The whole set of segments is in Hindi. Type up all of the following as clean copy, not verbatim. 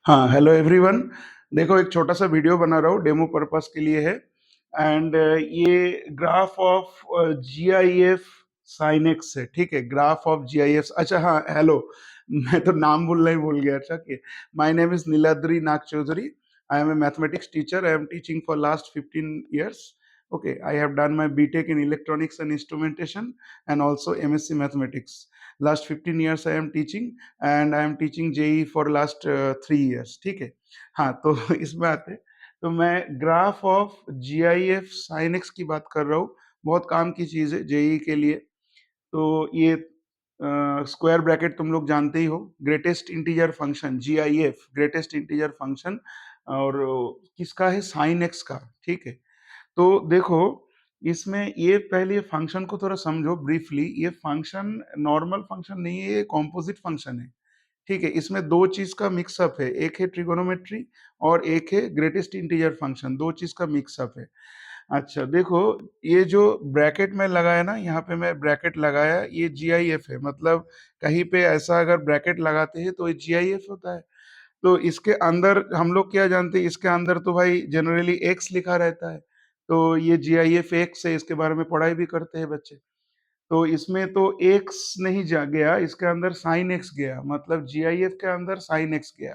हाँ, हेलो एवरीवन। देखो एक छोटा-सा वीडियो बना रहा हूँ, डेमो पर्पज़ के लिए है एंड ये ग्राफ ऑफ जीआईएफ साइनेक्स है, ठीक है? ग्राफ ऑफ जीआईएफ अच्छा हाँ, हेलो मैं तो नाम बोलना ही भूल गया अच्छा कि my name is Niladri Nag Chaudhary. I am a mathematics teacher. I am teaching for last 15 years. Okay, I have done my BTech in electronics and instrumentation and also MSc mathematics. Last 15 years I am teaching and I am teaching JEE for last 3 years, ठीक है। हाँ, तो इसमें आते हैं, तो मैं ग्राफ ऑफ जीआईएफ साइनेक्स की बात कर रहा हूँ। बहुत काम की चीज़ है जेई के लिए। तो ये स्क्वायर ब्रैकेट तुम लोग जानते ही हो, greatest integer function GIF, greatest integer function और किसका है, साइन एक्स का, ठीक है। तो देखो इसमें ये पहले फंक्शन को थोड़ा समझो ब्रीफली। ये फंक्शन नॉर्मल फंक्शन नहीं है, ये कॉम्पोजिट फंक्शन है, ठीक है। इसमें दो चीज का मिक्सअप है, एक है ट्रिगोनोमेट्री और एक है ग्रेटेस्ट इंटीजर फंक्शन, दो चीज का मिक्सअप है। अच्छा देखो, ये जो ब्रैकेट में लगाया ना, यहाँ पे मैं ब्रैकेट लगाया, ये जीआईएफ है। मतलब कहीं पे ऐसा अगर ब्रैकेट लगाते हैं तो ये जीआईएफ होता है। तो इसके अंदर हम लोग क्या जानते हैं, इसके अंदर तो भाई जनरली एक्स लिखा रहता है। तो ये जीआईएफ एक्स है, इसके बारे में पढ़ाई भी करते हैं बच्चे। तो इसमें तो एक्स नहीं जा गया, इसके अंदर साइन एक्स गया, मतलब जीआईएफ के अंदर साइन एक्स गया,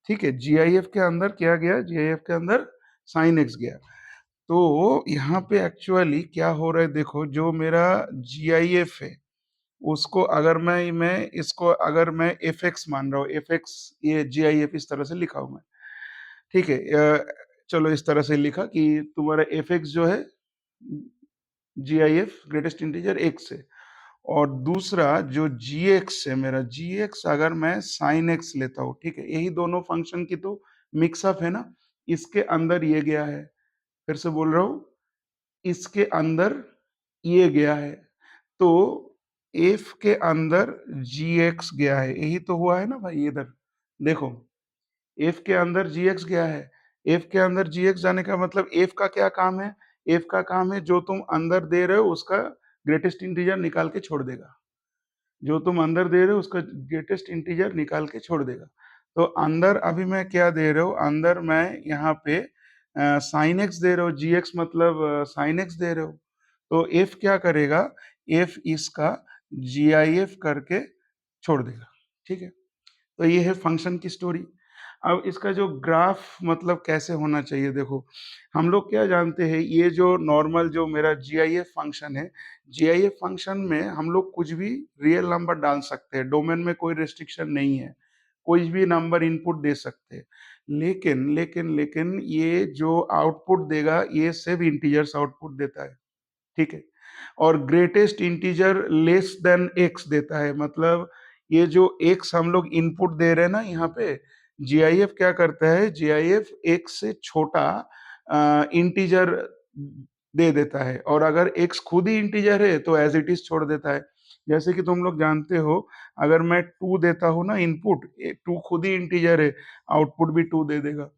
ठीक है। जीआईएफ के अंदर क्या गया, जीआईएफ के अंदर साइन एक्स गया। तो यहाँ पे एक्चुअली क्या हो रहा है, देखो जो मेरा जीआईएफ है उसको अगर मैं इसको अगर मैं एफ एक्स मान रहा हूँ, एफ एक्स, ये जीआईएफ इस तरह से लिखा हूँ मैं, ठीक है। चलो इस तरह से लिखा कि तुम्हारा एफ एक्स जो है जीआईएफ ग्रेटेस्ट इंटीजर एक्स है, और दूसरा जो जी एक्स है मेरा, जी एक्स अगर मैं साइन एक्स लेता हूँ, ठीक है। यही दोनों फंक्शन की तो मिक्सअप है ना। इसके अंदर ये गया है, फिर से बोल रहा हूँ, इसके अंदर ये गया है। तो एफ के अंदर जी एक्स गया है, यही तो हुआ है ना भाई। इधर देखो, एफ के अंदर जी एक्स गया है। एफ के अंदर जी एक्स जाने का मतलब एफ का क्या काम है, एफ का काम है जो तुम अंदर दे रहे हो उसका ग्रेटेस्ट इंटीजर निकाल के छोड़ देगा। जो तुम अंदर दे रहे हो उसका ग्रेटेस्ट इंटीजर निकाल के छोड़ देगा। तो अंदर अभी मैं क्या दे रहा हूँ, अंदर मैं यहाँ पे साइन एक्स दे रहा हूँ, जी एक्स मतलब साइन एक्स दे रहे हो। तो एफ क्या करेगा, एफ इसका जी आई एफ करके छोड़ देगा, ठीक है। तो ये है फंक्शन की स्टोरी। अब इसका जो ग्राफ मतलब कैसे होना चाहिए, देखो हम लोग क्या जानते हैं, ये जो नॉर्मल जो मेरा जीआईएफ फंक्शन है, जीआईएफ फंक्शन में हम लोग कुछ भी रियल नंबर डाल सकते हैं, डोमेन में कोई रिस्ट्रिक्शन नहीं है, कोई भी नंबर इनपुट दे सकते हैं। लेकिन ये जो आउटपुट देगा ये सिर्फ इंटीजर्स आउटपुट देता है, ठीक है। और greatest integer less than x देता है, मतलब ये जो एक्स हम लोग इनपुट दे रहे हैं ना यहाँ पे, जीआईएफ क्या करता है, जीआईएफ एक्स से छोटा इंटीजर दे देता है, और अगर एक्स खुद ही इंटीजर है तो एज इट इज छोड़ देता है। जैसे कि तुम लोग जानते हो, अगर मैं 2 देता हूँ ना इनपुट, 2 खुद ही इंटीजर है, आउटपुट भी 2 दे देगा।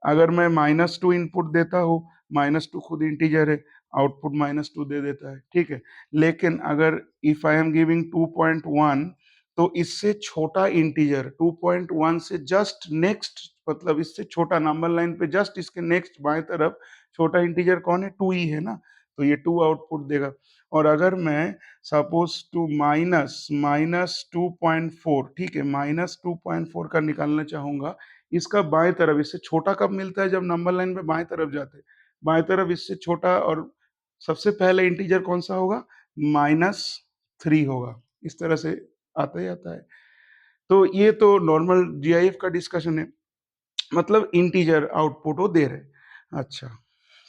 अगर मैं -2 इनपुट देता हूँ, -2 खुद इंटीजर है, आउटपुट -2 दे देता है, ठीक है। लेकिन अगर इफ आई एम गिविंग 2.1, तो इससे छोटा इंटीजर 2.1 से जस्ट नेक्स्ट, मतलब इससे छोटा नंबर लाइन पे जस्ट इसके नेक्स्ट बाएं तरफ छोटा इंटीजर कौन है, 2 ही है ना। तो ये 2 आउटपुट देगा। और अगर मैं सपोज टू माइनस माइनस 2.4, ठीक है, -2.4 का निकालना चाहूंगा, इसका बाएं तरफ इससे छोटा कब मिलता है, जब नंबर लाइन पे बाएं तरफ जाते हैं। बाएं तरफ इससे छोटा और सबसे पहला इंटीजर कौन सा होगा, -3 होगा। इस तरह से आता ही आता है। तो ये तो नॉर्मल जीआईएफ का डिस्कशन है, मतलब इंटीजर आउटपुट वो दे रहे। अच्छा,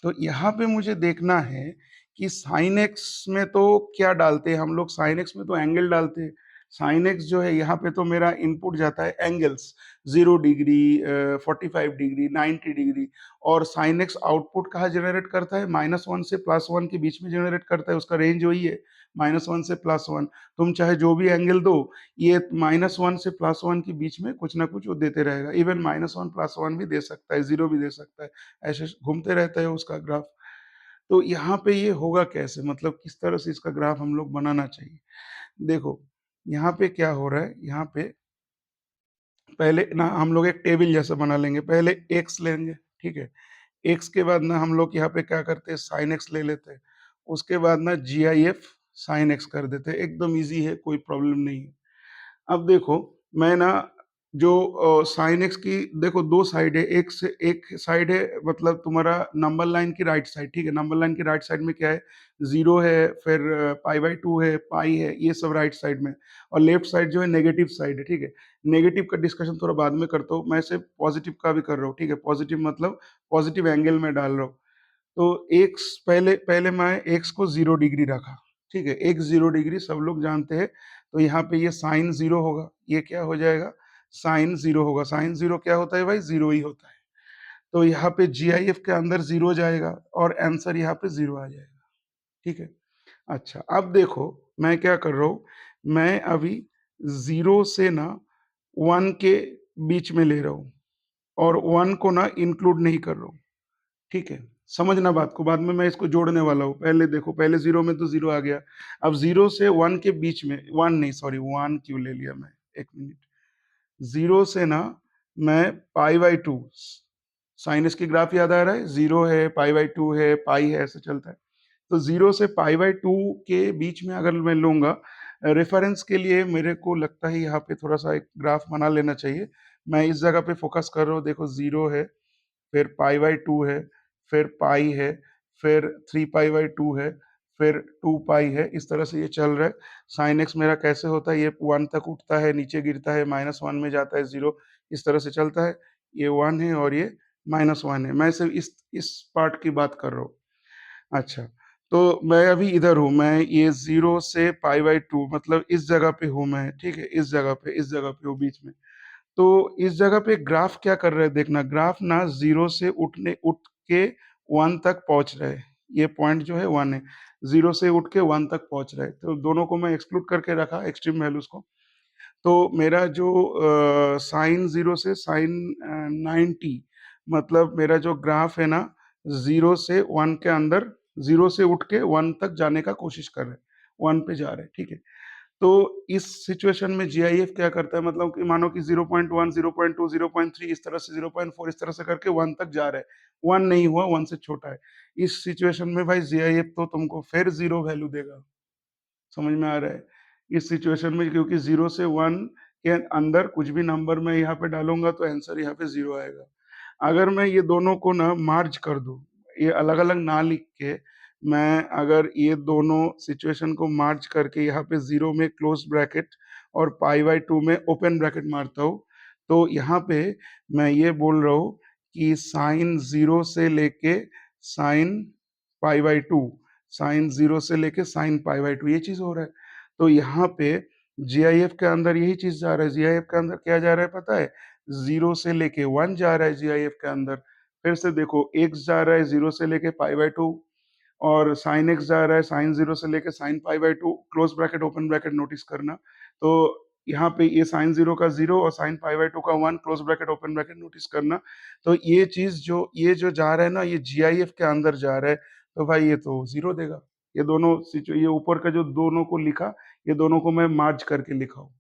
तो यहाँ पे मुझे देखना है कि साइन एक्स में तो क्या डालते हैं हम लोग, साइन एक्स में तो एंगल डालते हैं। साइन एक्स जो है यहाँ पे तो मेरा इनपुट जाता है एंगल्स, 0 डिग्री, 45 डिग्री, 90 डिग्री। और साइन एक्स आउटपुट कहाँ जनरेट करता है, -1 से +1 के बीच में जनरेट करता है, उसका रेंज वही है, -1 से +1। तुम चाहे जो भी एंगल दो, ये -1 से +1 के बीच में कुछ ना कुछ वो देते रहेगा। इवन -1 +1 भी दे सकता है, 0 भी दे सकता है, ऐसे घूमते रहता है उसका ग्राफ। तो यहाँ पे ये होगा कैसे, मतलब किस तरह से इसका ग्राफ हम लोग बनाना चाहिए। देखो यहाँ पे क्या हो रहा है, यहाँ पे पहले ना हम लोग एक टेबल जैसा बना लेंगे, पहले एक्स लेंगे, ठीक है? एक्स के बाद ना हम लोग यहाँ पे क्या करते हैं, साइन एक्स ले लेते हैं। उसके बाद ना जीआईएफ साइन एक्स कर देते हैं, एकदम ईज़ी है, कोई प्रॉब्लम नहीं है। अब देखो, मैं ना जो साइन एक्स की देखो 2 साइड है, एक साइड है मतलब तुम्हारा नंबर लाइन की राइट साइड, ठीक है? नंबर लाइन की राइट साइड में क्या है, 0 है, फिर पाई बाई 2 है, पाई है, ये सब राइट साइड में। और लेफ्ट साइड जो है नेगेटिव साइड है, ठीक है? नेगेटिव का डिस्कशन थोड़ा बाद में करता हूँ, मैं सिर्फ पॉजिटिव का भी कर रहा हूँ, ठीक है? पॉजिटिव मतलब पॉजिटिव एंगल में डाल रहा हूँ। तो एक्स पहले पहले मैं एक्स को 0 डिग्री रखा, ठीक है? एक्स 0 डिग्री सब लोग जानते हैं, तो यहाँ पे ये साइन 0 होगा, ये क्या हो जाएगा? साइन 0 होगा। साइन 0 क्या होता है भाई? 0 ही होता है। तो यहाँ पे जीआईएफ के अंदर 0 जाएगा और आंसर यहाँ पे 0 आ जाएगा, ठीक है? अच्छा, अब देखो मैं क्या कर रहा हूँ, मैं अभी 0 से ना 1 के बीच में ले रहा हूँ और 1 को ना इंक्लूड नहीं कर रहा हूँ। ठीक है, समझना बात को, बाद में मैं इसको जोड़ने वाला हूँ। पहले देखो, पहले 0 में तो 0 आ गया। अब 0 से 1 के बीच में 1 नहीं, सॉरी 1 क्यों ले लिया मैं? 1 मिनट। 0 से ना मैं पाई बाई 2, साइनस की ग्राफ याद आ रहा है? 0 है, पाई बाई 2 है, पाई है, ऐसे चलता है। तो 0 से पाई बाई 2 के बीच में अगर मैं लूँगा, रेफरेंस के लिए मेरे को लगता है यहाँ पे थोड़ा-सा एक ग्राफ बना लेना चाहिए। मैं इस जगह पे फोकस कर रहा हूँ, देखो 0 है, फिर पाई बाई 2 है, फिर पाई है, फिर 3 पाई बाई 2 है, फिर 2 पाई है, इस तरह से ये चल रहा है। साइन एक्स मेरा कैसे होता है, ये 1 तक उठता है, नीचे गिरता है, -1 में जाता है 0, इस तरह से चलता है। ये 1 है और ये -1 है। मैं सिर्फ इस पार्ट की बात कर रहा हूँ। अच्छा, तो मैं अभी इधर हूँ, मैं ये 0 से पाई बाई 2 मतलब इस जगह पे हूँ मैं, ठीक है? इस जगह पे हूँ बीच में। तो इस जगह पे ग्राफ क्या कर रहा है देखना, ग्राफ ना 0 से उठ के 1 तक पहुँच रहा है। ये पॉइंट जो है 1 है। 0 से उठ के 1 तक पहुँच रहा है। तो दोनों को मैं एक्सक्लूड करके रखा एक्सट्रीम वैल्यूज़ को। तो मेरा जो साइन 0 से साइन 90 मतलब मेरा जो ग्राफ है ना 0 से 1 के अंदर 0 से उठ के 1 तक जाने का कोशिश कर रहा है। 1 पे जा रहा है, ठीक है? तो इस सिचुएशन में जीआईएफ क्या करता है, मतलब कि मानो कि 0.1, 0.2, 0.3 इस तरह से 0.4 इस तरह से करके 1 तक जा रहा है। 1 नहीं हुआ, 1 से छोटा है। इस सिचुएशन में भाई जीआईएफ तो तुमको फिर 0 वैल्यू देगा। समझ में आ रहा है? इस सिचुएशन में क्योंकि 0 से 1 के अंदर कुछ भी नंबर मैं यहाँ पे डालूँगा तो आंसर यहाँ पे 0 आएगा। अगर मैं ये दोनों को ना मार्ज कर दूँ, ये अलग-अलग ना लिख के, मैं अगर ये दोनों सिचुएशन को मार्ज करके यहाँ पे 0 में क्लोज़ ब्रैकेट और पाई बाई 2 में ओपन ब्रैकेट मारता हूँ, तो यहाँ पे मैं ये बोल रहा हूँ कि साइन 0 से लेके साइन पाई बाई 2, साइन 0 से लेके साइन पाई बाई 2 ये चीज़ हो रहा है। तो यहाँ पे जीआईएफ के अंदर यही चीज़ जा रहा है। जीआईएफ के अंदर क्या जा रहा है पता है? 0 से लेके 1 जा रहा है जीआईएफ के अंदर। फिर से देखो एक्स जा रहा है 0 से लेके पाई बाई 2 और साइन एक्स जा रहा है साइन 0 से लेके sine pi by 2, close bracket open bracket notice करना। तो यहाँ पे ये साइन 0 का 0 और साइन पाई बाई 2 का 1, close bracket open bracket notice करना। तो ये चीज़ जो जा रहा है ना, ये जीआईएफ के अंदर जा रहा है, तो भाई ये तो 0 देगा। ये दोनों ये ऊपर का जो दोनों को लिखा, ये दोनों को मैं मार्ज करके लिखा हूँ।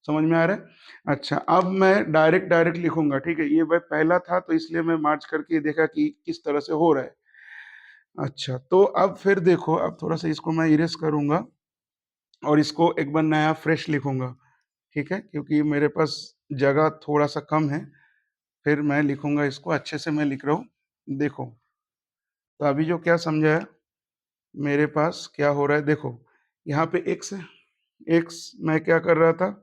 समझ में आ रहा है? अच्छा, अब मैं डायरेक्ट लिखूँगा, ठीक है? ये भाई पहला था तो इसलिए मैं मार्ज करके देखा कि किस तरह से हो रहा है। अच्छा, तो अब फिर देखो, अब थोड़ा-सा इसको मैं इरेज़ करूँगा और इसको एक बार नया फ्रेश लिखूँगा, ठीक है? क्योंकि मेरे पास जगह थोड़ा-सा कम है, फिर मैं लिखूँगा इसको, अच्छे से मैं लिख रहा हूँ। देखो, तो अभी जो क्या समझा है, मेरे पास क्या हो रहा है देखो, यहाँ पे x है, x मैं क्या कर रहा था,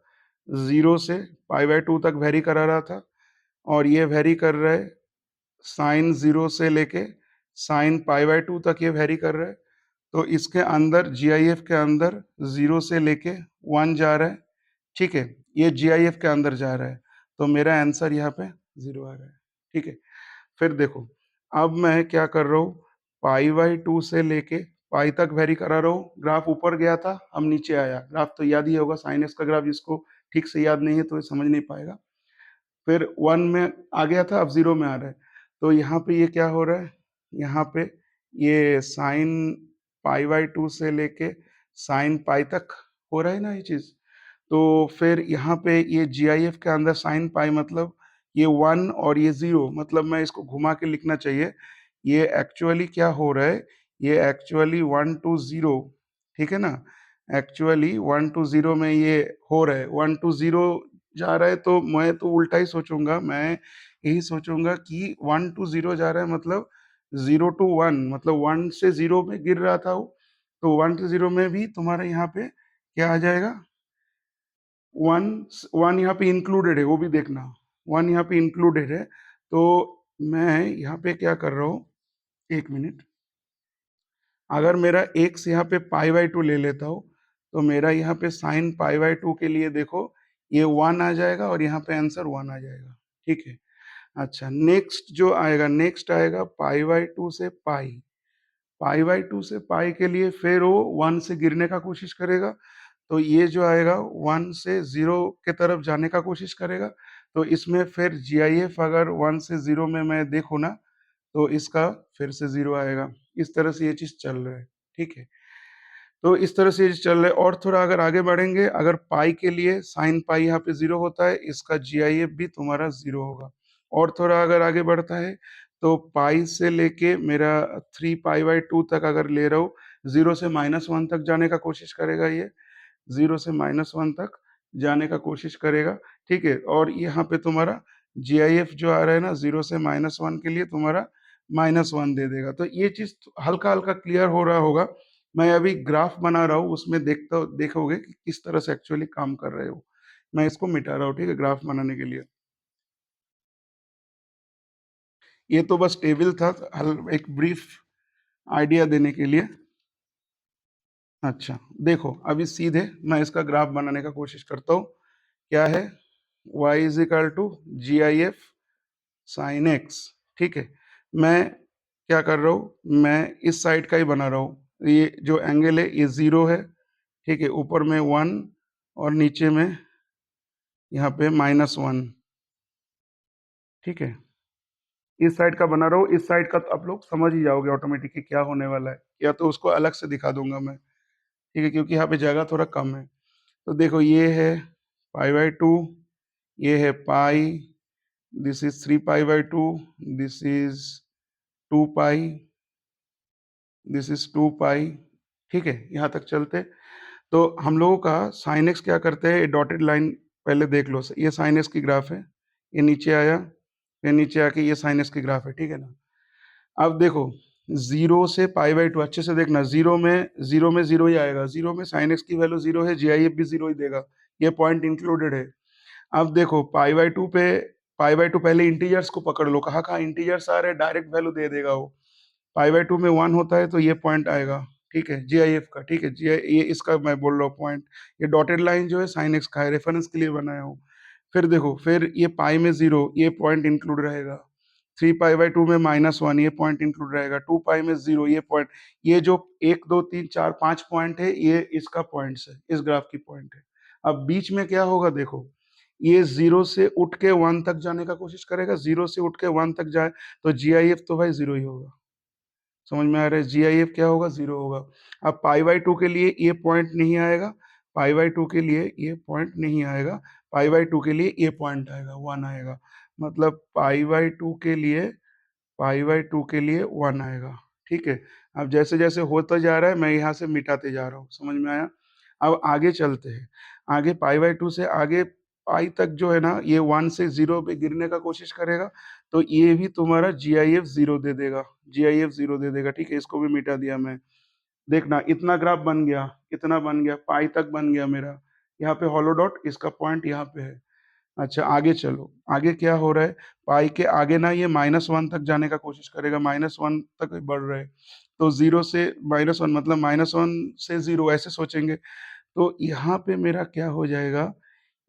0 से पाई बाई 2 तक वैरी करा रहा था और ये वैरी कर रहा है साइन 0 से लेके साइन पाई बाई 2 तक ये वैरी कर रहा है। तो इसके अंदर जीआईएफ के अंदर 0 से लेके 1 जा रहा है, ठीक है? ये जीआईएफ के अंदर जा रहा है, तो मेरा आंसर यहाँ पे 0 आ रहा है, ठीक है? फिर देखो, अब मैं क्या कर रहा हूँ, पाई बाई 2 से लेके पाई तक वैरी करा रहा हूँ, ग्राफ ऊपर गया था, अब नीचे आया। ग्राफ तो याद ही होगा, साइन एक्स का ग्राफ जिसको ठीक से याद नहीं है तो ये समझ नहीं पाएगा। फिर 1 में आ गया था, अब 0 में आ रहा है। तो यहाँ पे ये क्या हो रहा है, यहाँ पे ये साइन पाई बाई 2 से लेके साइन पाई तक हो रहा है ना ये चीज़। तो फिर यहाँ पे ये GIF के अंदर साइन पाई मतलब ये 1 और ये 0 मतलब मैं इसको घुमा के लिखना चाहिए। ये एक्चुअली क्या हो रहा है, ये एक्चुअली 1 टू 0 ठीक है ना? एक्चुअली 1 टू 0 में ये हो रहा है, 1 टू 0 जा रहा है तो मैं तो उल्टा ही सोचूँगा, मैं यही सोचूँगा कि 1 टू 0 जा रहा है मतलब 0 टू 1 मतलब 1 से 0 में गिर रहा था वो, तो 1 टू 0 में भी तुम्हारे यहाँ पे क्या आ जाएगा? 1 यहाँ पे इंक्लूडेड है, वो भी देखना। 1 यहाँ पे इंक्लूडेड है, तो मैं यहाँ पे क्या कर रहा हूँ, 1 मिनट। अगर मेरा x यहाँ पे पाई बाय 2 ले लेता हूँ, तो मेरा यहाँ पे साइन पाई बाय 2 के लिए देखो, ये 1 आ जाएगा और यहाँ पे आंसर 1 आ जाएगा, ठीक है? अच्छा, नेक्स्ट जो आएगा, नेक्स्ट आएगा पाई बाय 2 से पाई। पाई बाय 2 से पाई के लिए फिर वो 1 से गिरने का कोशिश करेगा, तो ये जो आएगा 1 से 0 के तरफ जाने का कोशिश करेगा, तो इसमें फिर GIF अगर 1 से 0 में मैं देखूँ ना, तो इसका फिर से 0 आएगा। इस तरह से ये चीज़ चल रहा है, ठीक है? तो इस तरह से ये चल रहा है और थोड़ा अगर आगे बढ़ेंगे, अगर पाई के लिए साइन पाई यहाँ पे 0 होता है, इसका GIF भी तुम्हारा 0 होगा। और थोड़ा अगर आगे बढ़ता है, तो पाई से लेके मेरा 3 पाई बाय 2 तक अगर ले रहा हूँ, 0 से -1 तक जाने का कोशिश करेगा ये। 0 से -1 तक जाने का कोशिश करेगा, ठीक है? और यहाँ पे तुम्हारा GIF जो आ रहा है ना 0 से -1 के लिए तुम्हारा -1 दे देगा। तो ये चीज़ हल्का-हल्का क्लियर हो रहा होगा। मैं अभी ग्राफ बना रहा हूँ, उसमें देखोगे कि किस तरह से एक्चुअली काम कर रहे हो। मैं इसको मिटा रहा हूँ, ठीक है? ग्राफ बनाने के लिए। ये तो बस टेबल था, हल एक ब्रीफ आइडिया देने के लिए। अच्छा, देखो अभी सीधे मैं इसका ग्राफ बनाने का कोशिश करता हूँ। क्या है? y is equal to GIF sine x, ठीक है? मैं क्या कर रहा हूँ? मैं इस साइड का ही बना रहा हूँ। ये जो एंगल है ये 0 है, ठीक है? ऊपर में 1 और नीचे में यहाँ पे -1, ठीक है? इस साइड का बना रहा हूँ, इस साइड का तो आप लोग समझ ही जाओगे ऑटोमेटिक कि क्या होने वाला है, या तो उसको अलग से दिखा दूंगा मैं, ठीक है? क्योंकि यहाँ पे जगह थोड़ा कम है। तो देखो ये है पाई बाय 2, ये है pi, this is 3 pi by 2, this is 2 pi, this is 2 pi, ठीक है? यहाँ तक चलते। तो हम लोगों का साइन एक्स क्या करते हैं, डॉटेड लाइन पहले देख लो, ये साइन एक्स की ग्राफ है, ये नीचे आया, फिर नीचे आके ये साइन एक्स की ग्राफ है, ठीक है ना? अब देखो 0 से पाई बाय 2 अच्छे से देखना, 0 में 0 ही आएगा, 0 में साइन एक्स की वैल्यू 0 है, GIF भी 0 ही देगा, ये पॉइंट इंक्लूडेड है। अब देखो पाई बाय 2 पहले इंटीजर्स को पकड़ लो, कहाँ-कहाँ इंटीजर्स आ रहे हैं, डायरेक्ट वैल्यू दे देगा वो। पाई बाय 2 में 1 होता है तो ये पॉइंट आएगा, ठीक है? GIF का, ठीक है? ये इसका मैं बोल रहा हूँ पॉइंट। ये डॉटेड लाइन जो है साइन एक्स का है, रेफरेंस के लिए बनाया हूँ। फिर देखो, फिर ये पाई में 0 ये पॉइंट इंक्लूड रहेगा। 3 पाई बाय 2 में -1 ये पॉइंट इंक्लूड रहेगा। 2 पाई में 0 ये पॉइंट, ये जो 1 2 3 4 5 पॉइंट है, ये इसका पॉइंट्स है, इस ग्राफ की पॉइंट है। अब बीच में क्या होगा देखो, ये 0 से उठ के 1 तक जाने का कोशिश करेगा, 0 से उठ के 1 तक जाए तो GIF तो भाई 0 ही होगा। समझ में आ रहा है? GIF क्या होगा? 0 होगा। अब पाई बाय 2 के लिए ये पॉइंट नहीं आएगा, पाई बाय 2 के लिए ये पॉइंट नहीं आएगा, पाई बाय 2 के लिए ये पॉइंट आएगा, 1 आएगा। मतलब पाई बाय 2 के लिए 1 आएगा, ठीक है? अब जैसे-जैसे होता जा रहा है मैं यहाँ से मिटाते जा रहा हूँ, समझ में आया? अब आगे चलते हैं। आगे पाई बाय 2 से आगे पाई तक जो है ना, ये 1 से 0 पे गिरने का कोशिश करेगा, तो ये भी तुम्हारा GIF 0 दे देगा, GIF 0 दे देगा, ठीक है? इसको भी मिटा दिया मैं। देखना इतना ग्राफ बन गया, इतना बन गया, पाई तक बन गया मेरा। यहाँ पे हॉलो डॉट, इसका पॉइंट यहाँ पे है। अच्छा आगे चलो, आगे क्या हो रहा है? पाई के आगे ना ये -1 तक जाने का कोशिश करेगा, -1 तक बढ़ रहा है। तो 0 से -1 मतलब -1 से 0 ऐसे सोचेंगे। तो यहाँ पे मेरा क्या हो जाएगा,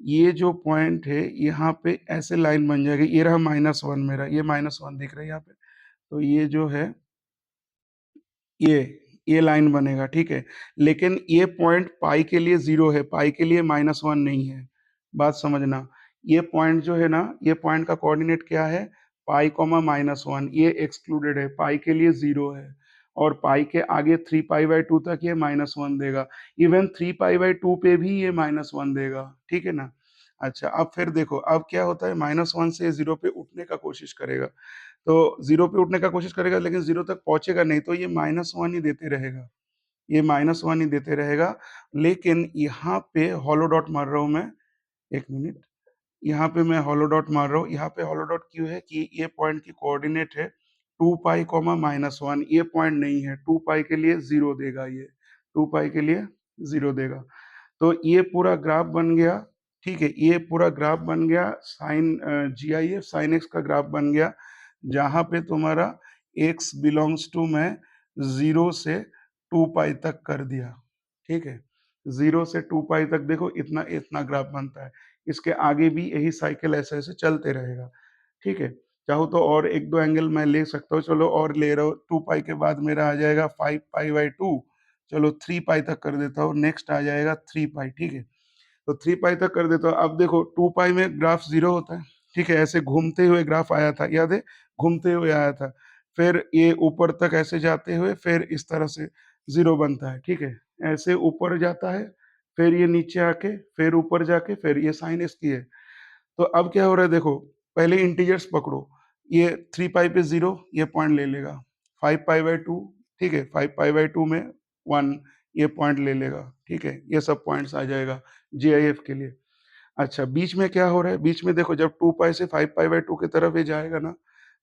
ये जो पॉइंट है यहाँ पे ऐसे लाइन बन जाएगी, ये रहा -1 मेरा, ये -1 दिख रहा है यहाँ पे। तो ये जो है ये ये लाइन बनेगा, ठीक है? लेकिन ये पॉइंट पाई के लिए 0 है, पाई के लिए -1 नहीं है। बात समझना। ये पॉइंट जो है ना, ये पॉइंट का कोऑर्डिनेट क्या है? पाई, -1 ये एक्सक्लूडेड है, पाई के लिए 0 है। और पाई के आगे 3 पाई/2 तक ये -1 देगा। इवन 3 पाई/2 पे भी ये -1 देगा, ठीक है ना? अच्छा, अब फिर देखो, अब क्या होता है, -1 से 0 पे उठने का कोशिश करेगा। तो 0 पे उठने का कोशिश करेगा लेकिन 0 तक पहुँचेगा नहीं, तो ये -1 ही देते रहेगा। ये -1 ही देते रहेगा, लेकिन यहाँ पे हॉलो डॉट मार रहा हूँ मैं, 1 मिनट। यहाँ पे मैं हॉलो डॉट मार रहा हूँ, यहाँ पे हॉलो डॉट क्यों है कि ये पॉइंट की कोऑर्डिनेट है 2 पाई, -1, ये पॉइंट नहीं है, 2 पाई के लिए 0 देगा ये, 2 पाई के लिए 0 देगा। तो ये पूरा ग्राफ बन गया, ठीक है? ये पूरा ग्राफ बन गया GIF sin x का ग्राफ बन गया, जहाँ पे तुम्हारा x बिलॉन्ग्स टू मैं 0 से 2 पाई तक कर दिया, ठीक है? 0 से 2 पाई तक देखो इतना इतना ग्राफ बनता है। इसके आगे भी यही साइकिल ऐसे-ऐसे चलते रहेगा, ठीक है? चाहो तो और 1-2 एंगल मैं ले सकता हूँ, चलो और ले रहा हूँ, 2 पाई के बाद मेरा आ जाएगा 5 पाई/2, चलो 3 पाई तक कर देता हूँ, नेक्स्ट आ जाएगा 3 पाई, ठीक है? तो 3 पाई तक कर देता हूँ। अब देखो 2 पाई में ग्राफ 0 होता है, ठीक है? ऐसे घूमते हुए ग्राफ आया था, याद है? घूमते हुए आया था। फिर ये ऊपर तक ऐसे जाते हुए फिर इस तरह से 0 बनता है, ठीक है? ऐसे ऊपर जाता है, फिर ये नीचे आके, फिर ऊपर जाके, फिर ये साइन इसकी है। तो अब क्या हो रहा है देखो, पहले इंटीजर्स पकड़ो, ये 3 पाई पे 0 ये पॉइंट ले लेगा, 5 पाई/2, ठीक है? 5 पाई/2 में 1 ये पॉइंट ले लेगा, ठीक है? ये सब पॉइंट्स आ जाएगा जीआईएफ के लिए। अच्छा, बीच में क्या हो रहा है? बीच में देखो, जब 2 पाई से 5 पाई/2 की तरफ ये जाएगा ना,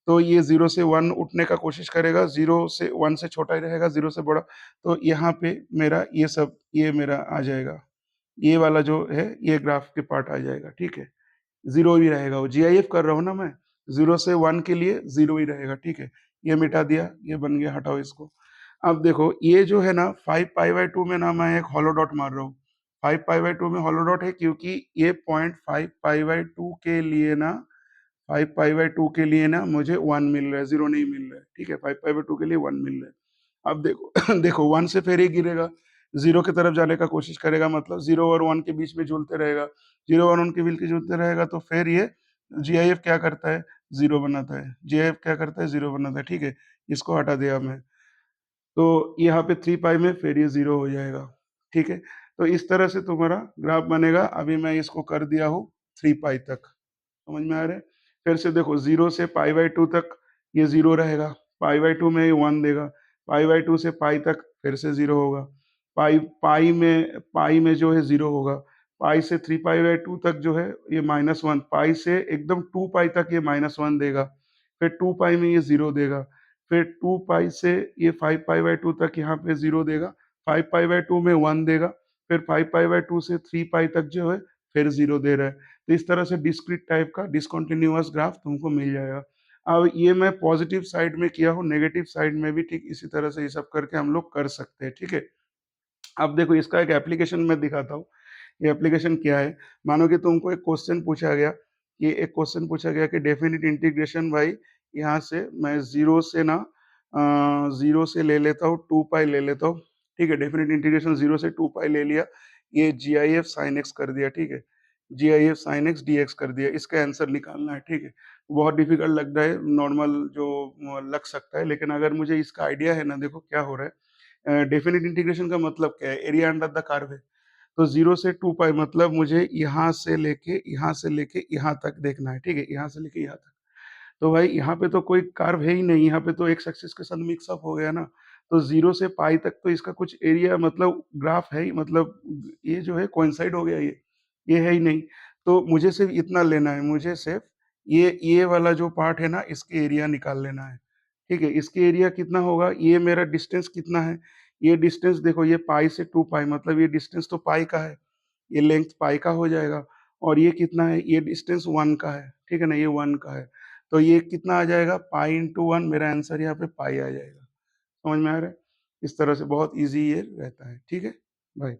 तो ये 0 से 1 उठने का कोशिश करेगा, 0 से 1 से छोटा ही रहेगा, 0 से बड़ा। तो यहाँ पे मेरा ये सब ये मेरा आ जाएगा, ये वाला जो है ये ग्राफ के पार्ट आ जाएगा, ठीक है? 0 ही रहेगा, वो जीआईएफ कर रहा हूँ ना मैं, 0 से 1 के लिए 0 ही रहेगा, ठीक है? ये मिटा दिया, ये बन गया, हटाओ इसको। अब देखो ये जो है ना 5 पाई/2 में ना मैं एक हॉलो डॉट मार रहा हूँ। 5 पाई/2 में हॉलो डॉट है क्योंकि ये पॉइंट 5 पाई/2 के लिए ना, 5 पाई/2 के लिए ना मुझे 1 मिल रहा है, 0 नहीं मिल रहा है, ठीक है? 5 पाई/2 के लिए 1 मिल रहा है। अब देखो देखो 1 से फिर ये गिरेगा, 0 की तरफ जाने का कोशिश करेगा, मतलब 0 और 1 के बीच में झूलते रहेगा। 0 और 1 के बीच में झूलते रहेगा तो फिर ये जीआईएफ क्या करता है? 0 बनाता है। जीआईएफ क्या करता है? 0 बनाता है, ठीक है? इसको हटा दिया मैं। तो यहाँ पे 3 पाई में फिर ये 0 हो जाएगा, ठीक है? तो इस तरह से तुम्हारा ग्राफ बनेगा। अभी मैं इसको कर दिया हूँ 3 पाई तक। समझ में आ रहा है? फिर से देखो 0 से पाई/2 तक ये 0 रहेगा, पाई/2 में ये 1 देगा, पाई/2 से पाई तक फिर से 0 होगा, पाई में जो है 0 होगा, पाई से 3 पाई/2 तक जो है ये -1, पाई से एकदम 2 पाई तक ये -1 देगा, फिर 2 पाई में ये 0 देगा, फिर 2 पाई से ये 5 पाई/2 तक यहाँ पे 0 देगा, 5 पाई/2 में 1 देगा, फिर 5 पाई/2 से 3 पाई तक जो है फिर 0 दे रहा है। तो इस तरह से डिस्क्रीट टाइप का डिसकंटीन्यूअस ग्राफ तुमको मिल जाएगा। अब ये मैं पॉजिटिव साइड में किया हूँ, नेगेटिव साइड में भी ठीक इसी तरह से ये सब करके हम लोग कर सकते हैं, ठीक है? अब देखो इसका एक एप्लीकेशन मैं दिखाता हूँ। ये एप्लीकेशन क्या है? मानो कि तुमको एक क्वेश्चन पूछा गया, कि एक क्वेश्चन पूछा गया कि डेफिनिट इंटीग्रेशन भाई यहाँ से मैं 0 से ना 0 से ले लेता हूँ 2 पाई ले लेता हूँ, ठीक है? डेफिनिट इंटीग्रेशन 0 से 2 पाई ले लिया, ये जीआईएफ साइन एक्स कर दिया, ठीक है? जीआईएफ साइन एक्स डीएक्स कर दिया, इसका आंसर निकालना है, ठीक है? बहुत डिफिकल्ट लग रहा है, नॉर्मल जो लग सकता है, लेकिन अगर मुझे इसका आइडिया है ना, देखो क्या हो रहा है। डेफिनिट इंटीग्रेशन का मतलब क्या है? एरिया अंडर द कर्व है। तो 0 से 2 पाई मतलब मुझे यहाँ से लेके यहाँ तक देखना है, ठीक है? यहाँ से लेके यहाँ तक। तो भाई यहाँ पे तो कोई कर्व है ही नहीं, यहाँ पे तो एक्स एक्सिस के साथ मिक्स अप हो गया ना। तो 0 से पाई तक तो इसका कुछ एरिया मतलब ग्राफ है ही, मतलब ये जो है कोइंसाइड हो गया ये है ही नहीं। तो मुझे सिर्फ़ इतना लेना है, मुझे सिर्फ़ ये वाला जो पार्ट है ना, इसके एरिया निकाल लेना है, ठीक है? इसके एरिया कितना होगा, ये मेरा डिस्टेंस कितना है, ये डिस्टेंस देखो, ये पाई से 2 पाई मतलब ये डिस्टेंस तो पाई का है, ये लेंथ पाई का हो जाएगा, और ये कितना है, ये डिस्टेंस 1 का है, ठीक है ना? ये 1 का है। तो ये कितना आ जाएगा, पाई इंटू 1, मेरा आंसर यहाँ पे पाई आ जाएगा। समझ में आ रहा है? इस तरह से बहुत ईज़ी ये रहता है, ठीक है? बाय।